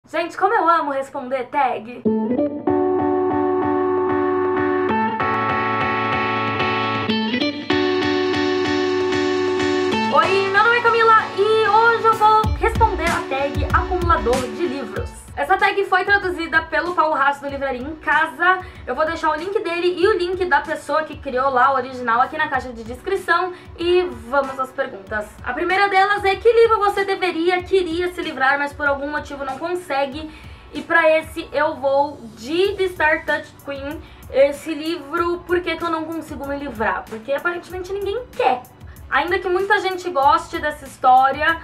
Gente, como eu amo responder tag! Oi, meu nome é Camila e hoje eu vou responder a tag acumulador de livros. Essa tag foi traduzida pelo Paulo Haas do Livraria em Casa. Eu vou deixar o link dele e o link da pessoa que criou lá o original aqui na caixa de descrição. E vamos às perguntas. A primeira delas é: que livro você queria se livrar, mas por algum motivo não consegue? E pra esse eu vou de The Star-Touched Queen. Esse livro, por que eu não consigo me livrar? Porque aparentemente ninguém quer. Ainda que muita gente goste dessa história,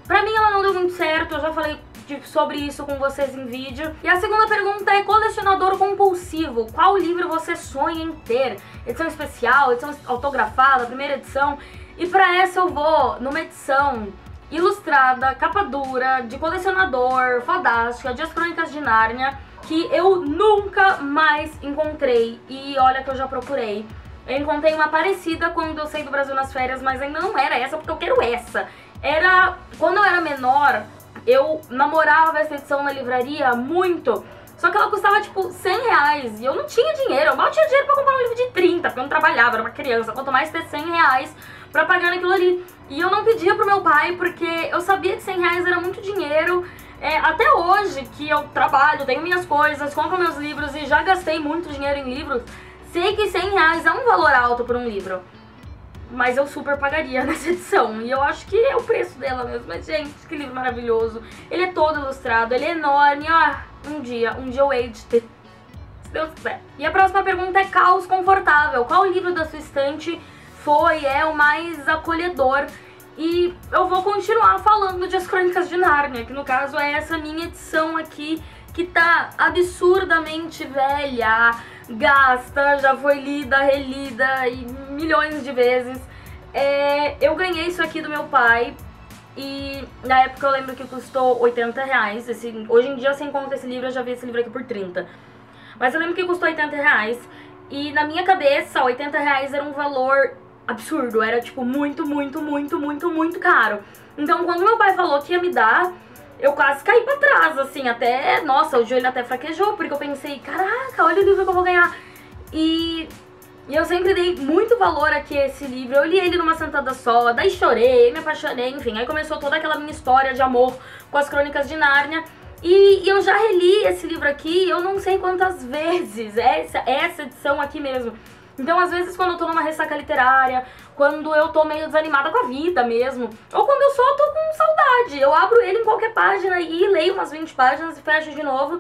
pra mim ela não deu muito certo. Eu já falei sobre isso com vocês em vídeo. E a segunda pergunta é: colecionador compulsivo, qual livro você sonha em ter? Edição especial, edição autografada, primeira edição? E pra essa eu vou numa edição ilustrada, capa dura, de colecionador, fantástica, de As Crônicas de Nárnia, que eu nunca mais encontrei. E olha que eu já procurei. Eu encontrei uma parecida quando eu saí do Brasil nas férias, mas ainda não era essa, porque eu quero essa. Quando eu era menor, eu namorava essa edição na livraria muito, só que ela custava tipo 100 reais e eu não tinha dinheiro. Eu mal tinha dinheiro pra comprar um livro de 30, porque eu não trabalhava, era uma criança, quanto mais ter 100 reais pra pagar naquilo ali. E eu não pedia pro meu pai, porque eu sabia que 100 reais era muito dinheiro. Até hoje que eu trabalho, tenho minhas coisas, compro meus livros e já gastei muito dinheiro em livros, sei que 100 reais é um valor alto por um livro. Mas eu super pagaria nessa edição. E eu acho que é o preço dela mesmo. Mas, gente, que livro maravilhoso. Ele é todo ilustrado, ele é enorme. Um dia eu hei de ter, se Deus quiser. E a próxima pergunta é: caos confortável, qual livro da sua estante é o mais acolhedor? E eu vou continuar falando de As Crônicas de Nárnia, que no caso é essa minha edição aqui, que tá absurdamente velha, gasta, já foi lida, relida e milhões de vezes. Eu ganhei isso aqui do meu pai e na época eu lembro que custou 80 reais. Hoje em dia, sem conta esse livro, eu já vi esse livro aqui por 30. Mas eu lembro que custou 80 reais e na minha cabeça 80 reais era um valor absurdo, era tipo muito caro. Então quando meu pai falou que ia me dar, eu quase caí pra trás, assim, até, nossa, o joelho até fraquejou, porque eu pensei, caraca, olha o livro que eu vou ganhar. E eu sempre dei muito valor aqui a esse livro. Eu li ele numa sentada só, daí chorei, me apaixonei, enfim. Aí começou toda aquela minha história de amor com As Crônicas de Nárnia. E eu já reli esse livro aqui, eu não sei quantas vezes, essa edição aqui mesmo. Então, às vezes, quando eu tô numa ressaca literária, quando eu tô meio desanimada com a vida mesmo, ou quando eu só tô com saudade, eu abro ele em qualquer página e leio umas 20 páginas e fecho de novo.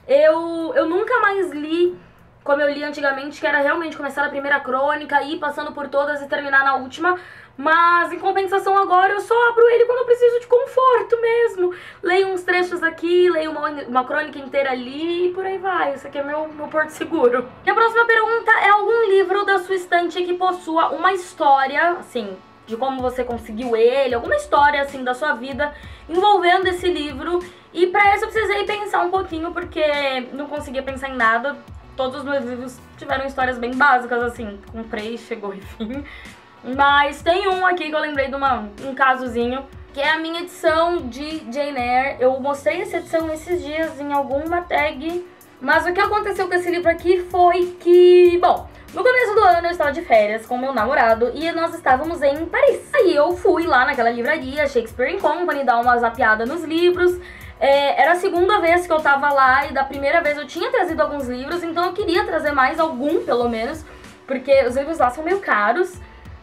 Eu nunca mais li como eu li antigamente, que era realmente começar na primeira crônica, ir passando por todas e terminar na última. Mas, em compensação, agora eu só abro ele quando eu preciso de conforto mesmo. Leio uns trechos aqui, leio uma crônica inteira ali e por aí vai. Esse aqui é meu porto seguro. E a próxima pergunta é: algum livro da sua estante que possua uma história, assim, de como você conseguiu ele, alguma história, assim, da sua vida envolvendo esse livro. E pra isso eu precisei pensar um pouquinho, porque não conseguia pensar em nada. Todos os meus livros tiveram histórias bem básicas, assim, comprei, chegou, enfim. Mas tem um aqui que eu lembrei de um casozinho, que é a minha edição de Jane Eyre. Eu mostrei essa edição esses dias em alguma tag, mas o que aconteceu com esse livro aqui foi que, bom, no começo do ano eu estava de férias com meu namorado e nós estávamos em Paris. Aí eu fui lá naquela livraria, Shakespeare & Company, dar uma zapeada nos livros. Era a segunda vez que eu tava lá e da primeira vez eu tinha trazido alguns livros, então eu queria trazer mais algum, pelo menos, porque os livros lá são meio caros.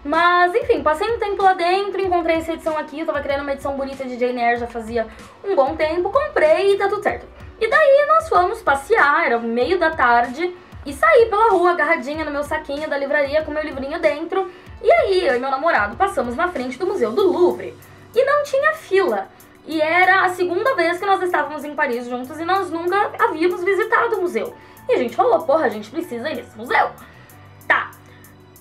Mas, enfim, passei um tempo lá dentro, encontrei essa edição aqui, eu tava querendo uma edição bonita de Jane Eyre já fazia um bom tempo, comprei e tá tudo certo. E daí nós fomos passear, era meio da tarde, e saí pela rua agarradinha no meu saquinho da livraria com meu livrinho dentro. E aí, eu e meu namorado passamos na frente do Museu do Louvre e não tinha fila. E era a segunda vez que nós estávamos em Paris juntos e nós nunca havíamos visitado o museu. E a gente falou, porra, a gente precisa ir nesse museu. Tá.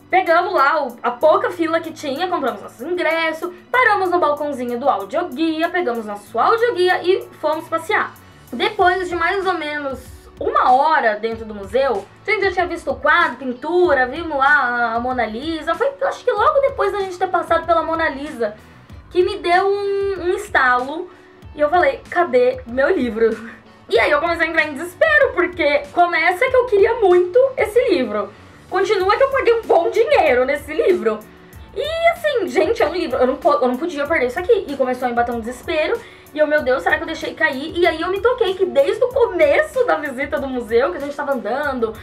Pegamos lá a pouca fila que tinha, compramos nossos ingressos, paramos no balcãozinho do audioguia, pegamos nosso audioguia e fomos passear. Depois de mais ou menos uma hora dentro do museu, a gente já tinha visto o quadro, pintura, vimos lá a Mona Lisa. Foi, acho que logo depois da gente ter passado pela Mona Lisa, que me deu um estalo E eu falei, cadê meu livro? E aí eu comecei a entrar em desespero, porque começa que eu queria muito esse livro. Continua que eu paguei um bom dinheiro nesse livro. E assim, gente, é um livro, eu não podia perder isso aqui. E começou a me bater um desespero. E eu, meu Deus, será que eu deixei cair? E aí eu me toquei que desde o começo da visita do museu, que a gente tava andando,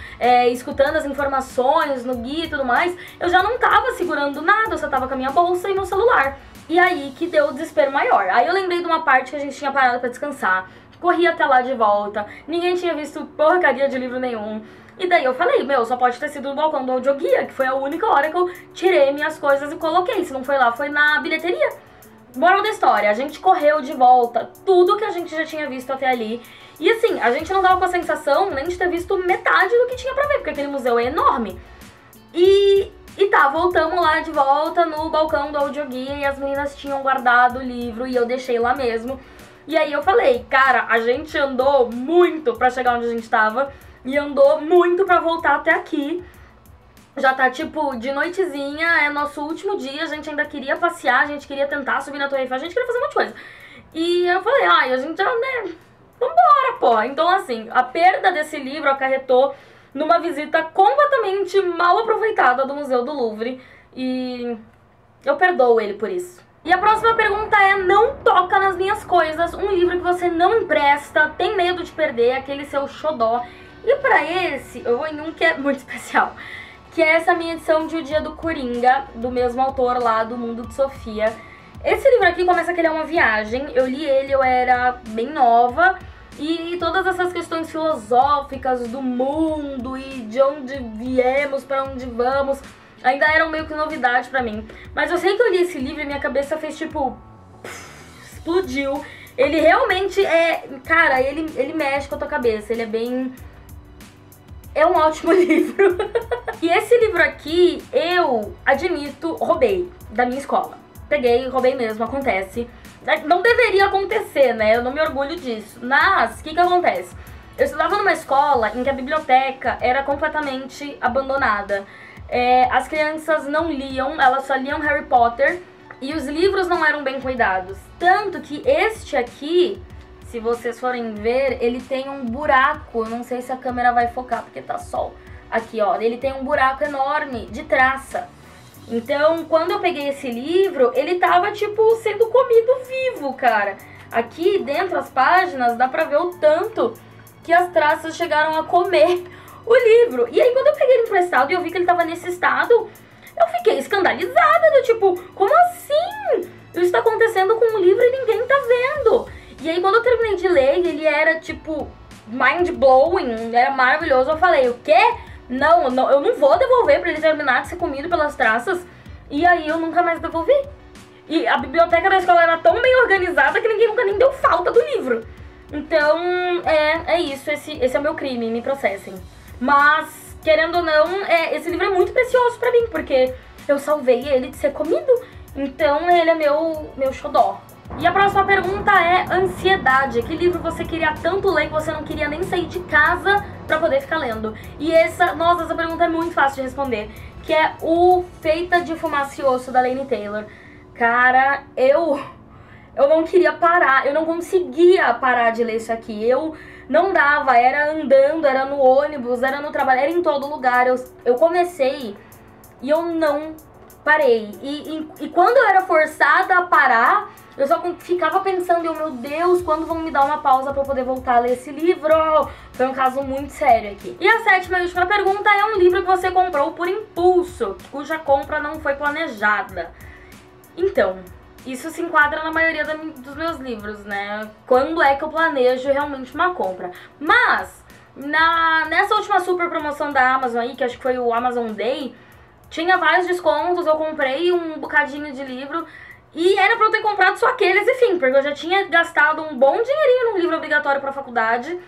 escutando as informações no guia e tudo mais, eu já não tava segurando nada, eu só tava com a minha bolsa e meu celular. E aí que deu o desespero maior. Aí eu lembrei de uma parte que a gente tinha parado pra descansar. Corri até lá de volta, ninguém tinha visto porcaria de livro nenhum. E daí eu falei, meu, só pode ter sido no balcão do audioguia, que foi a única hora que eu tirei minhas coisas e coloquei. Se não foi lá, foi na bilheteria. Moral da história, a gente correu de volta, tudo que a gente já tinha visto até ali. E assim, a gente não tava com a sensação nem de ter visto metade do que tinha pra ver, porque aquele museu é enorme. E tá, voltamos lá de volta no balcão do audioguia e as meninas tinham guardado o livro e eu deixei lá mesmo. E aí eu falei, cara, a gente andou muito pra chegar onde a gente tava e andou muito pra voltar até aqui. Já tá, tipo, de noitezinha, é nosso último dia, a gente ainda queria passear, a gente queria tentar subir na Torre Eiffel, a gente queria fazer um monte de coisa. E eu falei, ai, a gente já, né, vambora, porra. Então, assim, a perda desse livro acarretou numa visita completamente mal aproveitada do Museu do Louvre. E eu perdoo ele por isso. E a próxima pergunta é, não toca nas minhas coisas, um livro que você não empresta, tem medo de perder, aquele seu xodó. E pra esse, eu vou em um que é muito especial, que é essa minha edição de O Dia do Coringa, do mesmo autor lá do Mundo de Sofia. Esse livro aqui começa que ele é uma viagem, eu li ele, eu era bem nova, e todas essas questões filosóficas do mundo e de onde viemos, pra onde vamos, ainda eram meio que novidade pra mim. Mas eu sei que eu li esse livro e minha cabeça fez tipo... explodiu. Ele realmente é... cara, ele mexe com a tua cabeça, ele é bem... é um ótimo livro. E esse livro aqui, eu admito, roubei da minha escola. Peguei, roubei mesmo, acontece. Não deveria acontecer, né? Eu não me orgulho disso. Mas, o que acontece? Eu estudava numa escola em que a biblioteca era completamente abandonada. As crianças não liam, elas só liam Harry Potter. E os livros não eram bem cuidados. Tanto que este aqui... se vocês forem ver, ele tem um buraco, eu não sei se a câmera vai focar porque tá sol. Aqui, ó, ele tem um buraco enorme de traça. Então, quando eu peguei esse livro, ele tava, tipo, sendo comido vivo, cara. Aqui, dentro das páginas, dá pra ver o tanto que as traças chegaram a comer o livro. E aí, quando eu peguei ele emprestado e eu vi que ele tava nesse estado, eu fiquei escandalizada, do tipo, como assim? Isso tá acontecendo com um livro e ninguém tá vendo. E aí, quando eu terminei de ler, ele era, tipo, mind-blowing, era maravilhoso. Eu falei, o quê? Não, eu não vou devolver pra ele terminar de ser comido pelas traças. E aí, eu nunca mais devolvi. E a biblioteca da escola era tão bem organizada que ninguém nunca nem deu falta do livro. Então, é isso. Esse é o meu crime, me processem. Mas, querendo ou não, esse livro é muito precioso pra mim, porque eu salvei ele de ser comido. Então, ele é meu xodó. E a próxima pergunta é ansiedade. Que livro você queria tanto ler que você não queria nem sair de casa pra poder ficar lendo? E essa pergunta é muito fácil de responder, que é o Feita de Fumaça e Osso, da Laini Taylor. Cara, eu não queria parar, eu não conseguia parar de ler isso aqui. Eu não dava, era andando, era no ônibus, era no trabalho, era em todo lugar. Eu comecei e eu não parei. E quando eu era forçada a parar, eu só ficava pensando, meu Deus, quando vão me dar uma pausa pra eu poder voltar a ler esse livro? Foi um caso muito sério aqui. E a sétima e última pergunta é um livro que você comprou por impulso, cuja compra não foi planejada. Então, isso se enquadra na maioria dos meus livros, né? Quando é que eu planejo realmente uma compra? Mas, nessa última super promoção da Amazon aí, que acho que foi o Amazon Day, tinha vários descontos, eu comprei um bocadinho de livro. E era pra eu ter comprado só aqueles, enfim, porque eu já tinha gastado um bom dinheirinho num livro obrigatório pra faculdade.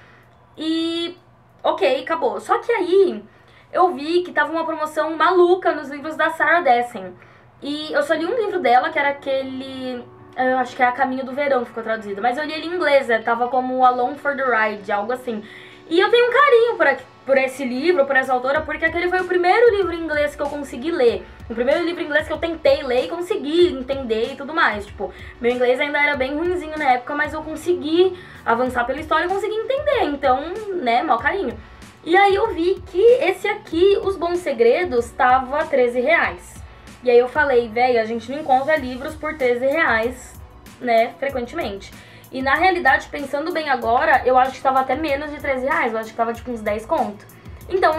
E, ok, acabou. Só que aí, eu vi que tava uma promoção maluca nos livros da Sarah Dessen. E eu só li um livro dela, que era aquele... eu acho que é A Caminho do Verão, que ficou traduzido. Mas eu li ele em inglês, tava como Along for the Ride, algo assim. E eu tenho um carinho por esse livro, por essa autora, porque aquele foi o primeiro livro em inglês que eu consegui ler. O primeiro livro em inglês que eu tentei ler e consegui entender e tudo mais. Tipo, meu inglês ainda era bem ruinzinho na época, mas eu consegui avançar pela história e consegui entender. Então, né, mó carinho. E aí eu vi que esse aqui, Os Bons Segredos, tava R$13. E aí eu falei, véi, a gente não encontra livros por R$13, né, frequentemente. E na realidade, pensando bem agora, eu acho que tava até menos de R$13. Eu acho que tava tipo uns 10 conto. Então,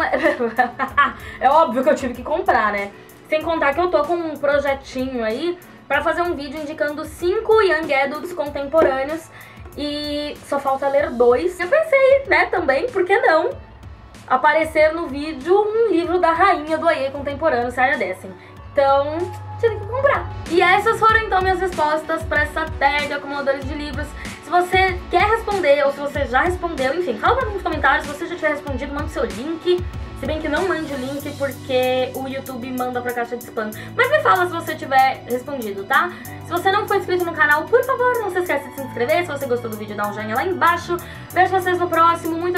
é óbvio que eu tive que comprar, né? Sem contar que eu tô com um projetinho aí pra fazer um vídeo indicando 5 Young Adults contemporâneos. E só falta ler 2. Eu pensei, né, também, por que não aparecer no vídeo um livro da rainha do AE contemporâneo, se agradecem. Então, tive que comprar. E essas foram então minhas respostas pra essa tag de acumuladores de livros. Se você quer responder ou se você já respondeu, enfim, fala pra mim nos comentários. Se você já tiver respondido, manda o seu link. Se bem que não mande o link porque o YouTube manda pra caixa de spam. Mas me fala se você tiver respondido, tá? Se você não for inscrito no canal, por favor, não se esqueça de se inscrever. Se você gostou do vídeo, dá um joinha lá embaixo. Vejo vocês no próximo. Muito